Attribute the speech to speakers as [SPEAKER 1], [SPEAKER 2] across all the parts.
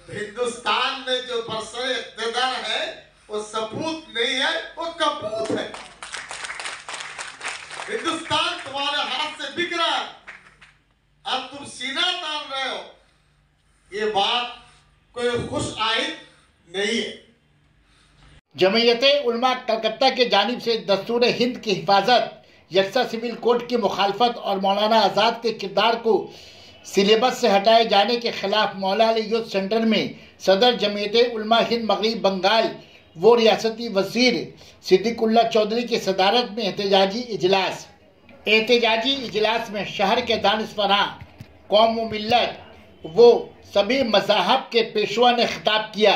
[SPEAKER 1] हिंदुस्तान में जो बरसर इक़्तिदार है वो सपूत नहीं है, वो कपूत है। हिंदुस्तान तुम्हारे हाथ से बिक रहा है, अब तुम सीना तान रहे हो। ये बात कोई खुश आइद नहीं है।
[SPEAKER 2] जमीयते उलमा कलकत्ता के जानिब से दस्तूर हिंद की हिफाजत, यकसा सिविल कोड की मुखालफत और मौलाना आज़ाद के किरदार को सिलेबस से हटाए जाने के खिलाफ मौला अली यूथ सेंटर में सदर जमीयते उलमा हिंद मगरिब बंगाल वो रियासती वजीर सिद्दीकुल्लाह चौधरी की सदारत में एहतजाजी इजलास में शहर के दानिशवरां, कौम व मिल्लत वो सभी मज़ाहब के पेशवा ने खिताब किया।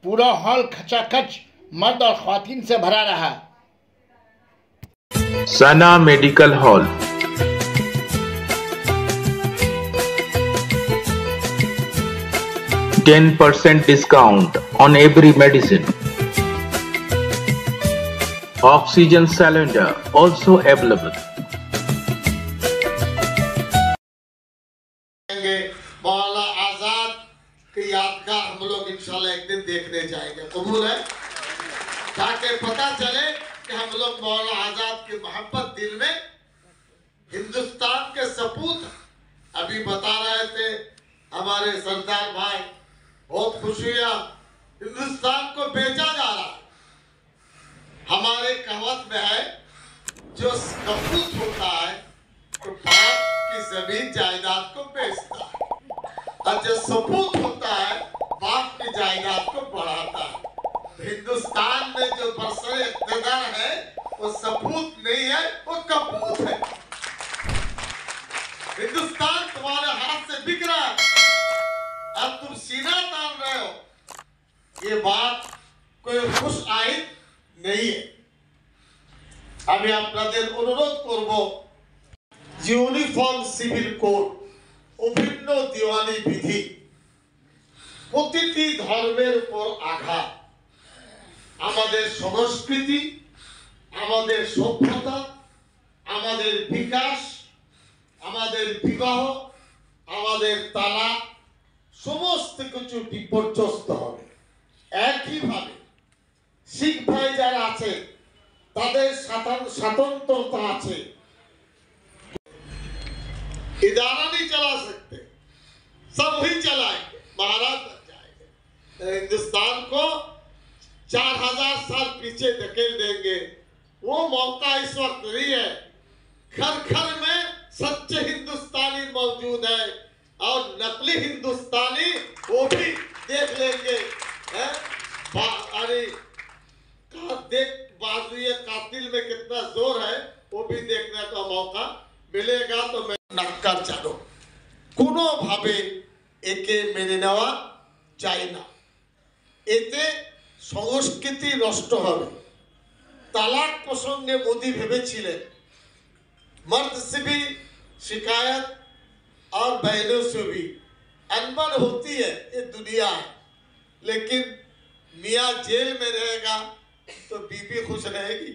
[SPEAKER 2] पूरा हॉल खचाखच मर्द और ख्वातीन से भरा रहा।
[SPEAKER 3] सना medical hall, %10 discount on every medicine. Oxygen cylinder also available.
[SPEAKER 1] Maulana Azad की यादगार हम लोग इंशाल्लाह एक दिन देखने जाएंगे, कबूल है, ताकि पता चले कि हम लोग मौलाना आजाद की मोहब्बत दिल में, हिंदुस्तान के सपूत। अभी बता रहे थे हमारे सरदार भाई, बहुत खुशी है, हिंदुस्तान को बेचा जा रहा है। हमारे कहावत में है, जो सपूत होता है तो बाप की जमीन जायदाद को बेचता है, और जो सपूत होता है बाप की जायदाद को बढ़ाता है। हिंदुस्तान में जो बरसर इक़्तिदार है वो सपूत नहीं है, वो कपूत है। हिंदुस्तान तुम्हारे हाथ से बिक रहा है, अब तुम सीना तान रहे हो। ये बात कोई खुश आइद नहीं है। আমি আপনাদের অনুরোধ করব, ইউনিফর্ম সিভিল কোড, অভিন্ন দিওয়ানি বিধি, প্রতিটি ধর্মের উপর আঘাত, আমাদের সংস্কৃতি, আমাদের সভ্যতা, আমাদের বিকাশ, আমাদের বিবাহ, আমাদের তালাক, সমস্ত কিছু বিপর্যস্ত হবে। একইভাবে শিখ ভাই যারা আছে তাদের स्वतंत्रता আছে, इदारा नहीं चला सकते, सब ही चलाएंगे, महाराज बन जाएंगे। हिंदुस्तान को 4000 साल पीछे धकेल देंगे, वो मौका इस वक्त नहीं है। घर घर में सच्चे हिंदुस्तानी मौजूद है और नकली हिंदुस्तानी वो भी देख लेंगे। अरे देख बाजुए कातिल में कितना जोर है, वो भी देखने का मौका मिलेगा। तो मैं नक्कर चालो কোনো ভাবে একে মেনে নেওয়া যায় না, এতে সংস্কৃতি নষ্ট হবে। তালাক প্রসঙ্গে মোদি ভেবেছিলেন मर्द से भी शिकायत और बहनों से भी अनबन होती है, ये दुनिया है। लेकिन मियाँ जेल में रहेगा तो बीबी खुश रहेगी।